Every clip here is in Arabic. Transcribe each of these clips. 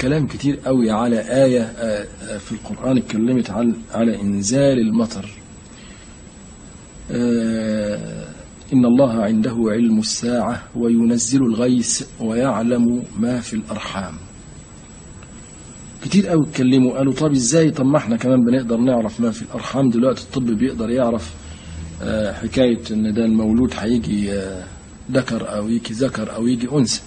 كلام كتير قوي على آية في القرآن اتكلمت على إنزال المطر. إن الله عنده علم الساعة وينزل الغيث ويعلم ما في الأرحام. كتير قوي اتكلموا قالوا طب ازاي؟ طب ما احنا كمان بنقدر نعرف ما في الأرحام دلوقتي. الطب بيقدر يعرف حكاية ان ده المولود هيجي ذكر او يجي ذكر او يجي أنثى.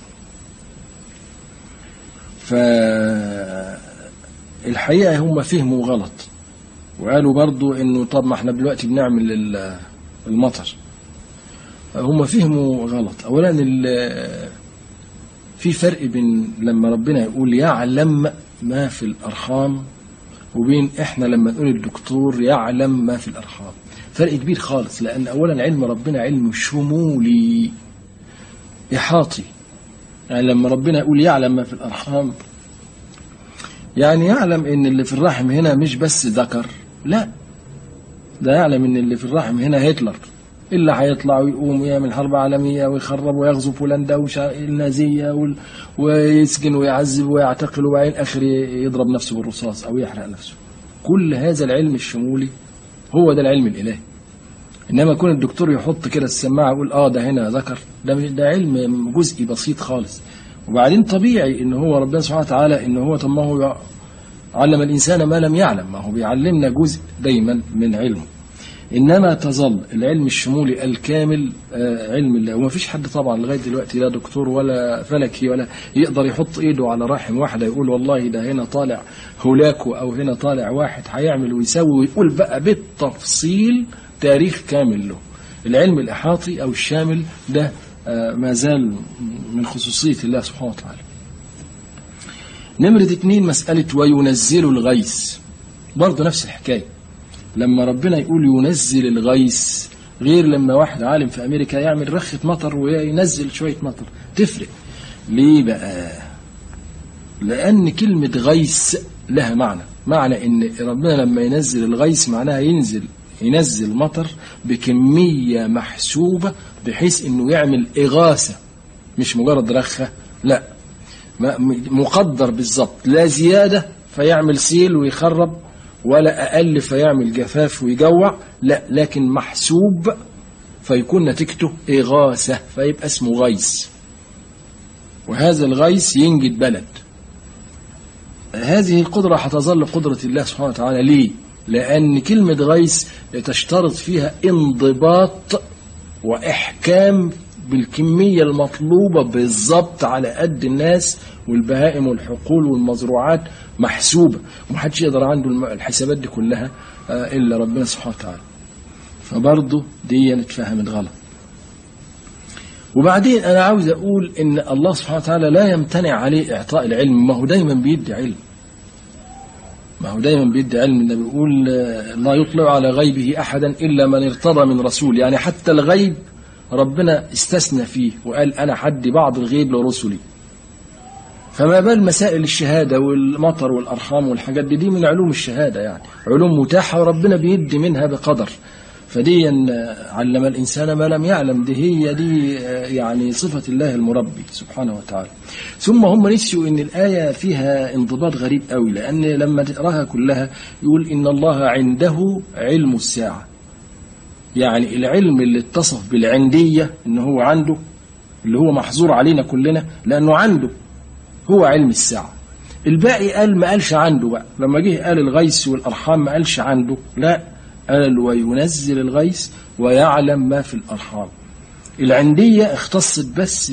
فالحقيقة هم فهموا غلط وقالوا برضو انه طب ما احنا دلوقتي بنعمل المطر. هم فهموا غلط. اولا في فرق بين لما ربنا يقول يعلم ما في الأرحام وبين احنا لما نقول الدكتور يعلم ما في الأرحام. فرق كبير خالص، لأن أولا علم ربنا علم شمولي إحاطي. يعني لما ربنا يقول يعلم ما في الأرحام يعني يعلم ان اللي في الرحم هنا مش بس ذكر، لا، ده يعلم ان اللي في الرحم هنا هتلر اللي هيطلع ويقوم ويعمل حرب عالمية ويخرب ويغزو بولندا والنازية ويسجن ويعذب ويعتقل وبعدين آخر يضرب نفسه بالرصاص أو يحرق نفسه. كل هذا العلم الشمولي هو ده العلم الإلهي. إنما يكون الدكتور يحط كده السماعة يقول ده هنا ذكر، ده علم جزئي بسيط خالص. وبعدين طبيعي إن هو ربنا سبحانه وتعالى إن هو طب ما هو علم الإنسان ما لم يعلم، ما هو بيعلمنا جزء دايما من علمه. إنما تظل العلم الشمولي الكامل علم الله. وما فيش حد طبعا لغاية دلوقتي لا دكتور ولا فلكي ولا يقدر يحط إيده على رحم واحدة يقول والله ده هنا طالع هولاكو أو هنا طالع واحد هيعمل ويسوي ويقول بقى بالتفصيل تاريخ كامل له. العلم الإحاطي أو الشامل ده ما زال من خصوصية الله سبحانه وتعالى. نمرة 2 مسألة وينزل الغيث، برضه نفس الحكاية. لما ربنا يقول ينزل الغيث غير لما واحد عالم في أمريكا يعمل رخة مطر وينزل شوية مطر، تفرق. ليه بقى؟ لأن كلمة غيث لها معنى إن ربنا لما ينزل الغيث معناها ينزل مطر بكمية محسوبة بحيث إنه يعمل إغاثة، مش مجرد رخة، لا، مقدر بالظبط، لا زيادة فيعمل سيل ويخرب ولا أقل فيعمل جفاف ويجوع، لا، لكن محسوب فيكون نتيجته إغاثة فيبقى اسمه غيث. وهذا الغيث ينجد بلد. هذه القدرة هتظل قدرة الله سبحانه وتعالى. ليه؟ لأن كلمة غيث تشترط فيها انضباط وإحكام بالكمية المطلوبة بالضبط على قد الناس والبهائم والحقول والمزروعات محسوبة، ومحدش يقدر عنده الحسابات دي كلها إلا ربنا سبحانه وتعالى. فبرضه دي نتفهمت غلط. وبعدين أنا عاوز أقول إن الله سبحانه وتعالى لا يمتنع عليه إعطاء العلم، ما هو دايما بيدي علم، النبي بيقول لا يطلع على غيبه أحدا إلا من ارتضى من رسول. يعني حتى الغيب ربنا استثنى فيه وقال أنا حدي بعض الغيب لرسلي. فما بال مسائل الشهادة والمطر والأرحام والحاجات دي من علوم الشهادة، يعني علوم متاحة وربنا بيدي منها بقدر. فدي علم الإنسان ما لم يعلم، دي يعني صفة الله المربي سبحانه وتعالى. ثم هم نسيوا إن الآية فيها انضباط غريب قوي، لأن لما تقراها كلها يقول إن الله عنده علم الساعة. يعني العلم اللي اتصف بالعندية إن هو عنده، اللي هو محظور علينا كلنا لأنه عنده، هو علم الساعة. الباقي ما قالش عنده بقى. لما جه قال الغيث والأرحام ما قالش عنده، لا، قال وينزل الغيث ويعلم ما في الأرحام. العندية اختصت بس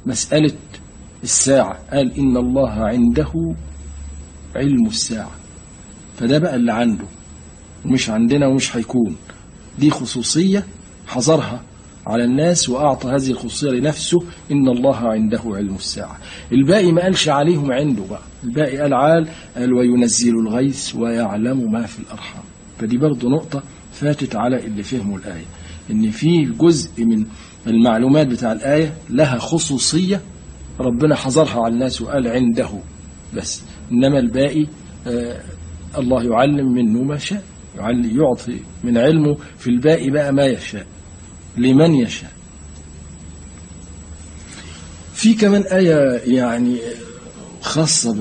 بمسألة الساعة، قال إن الله عنده علم الساعة، فده بقى اللي عنده ومش عندنا ومش هيكون. دي خصوصية حظرها على الناس وأعطى هذه الخصوصية لنفسه، إن الله عنده علم الساعة. الباقي ما قالش عليهم عنده بقى، الباقي قال وينزل الغيث ويعلم ما في الأرحام. فدي برضو نقطة فاتت على اللي فهموا الآية، إن في جزء من المعلومات بتاع الآية لها خصوصية ربنا حظرها على الناس وقال عنده بس، إنما الباقي الله يعلم منه ما شاء، يعطي من علمه في الباقي بقى ما يشاء لمن يشاء. في كمان آية يعني خاصة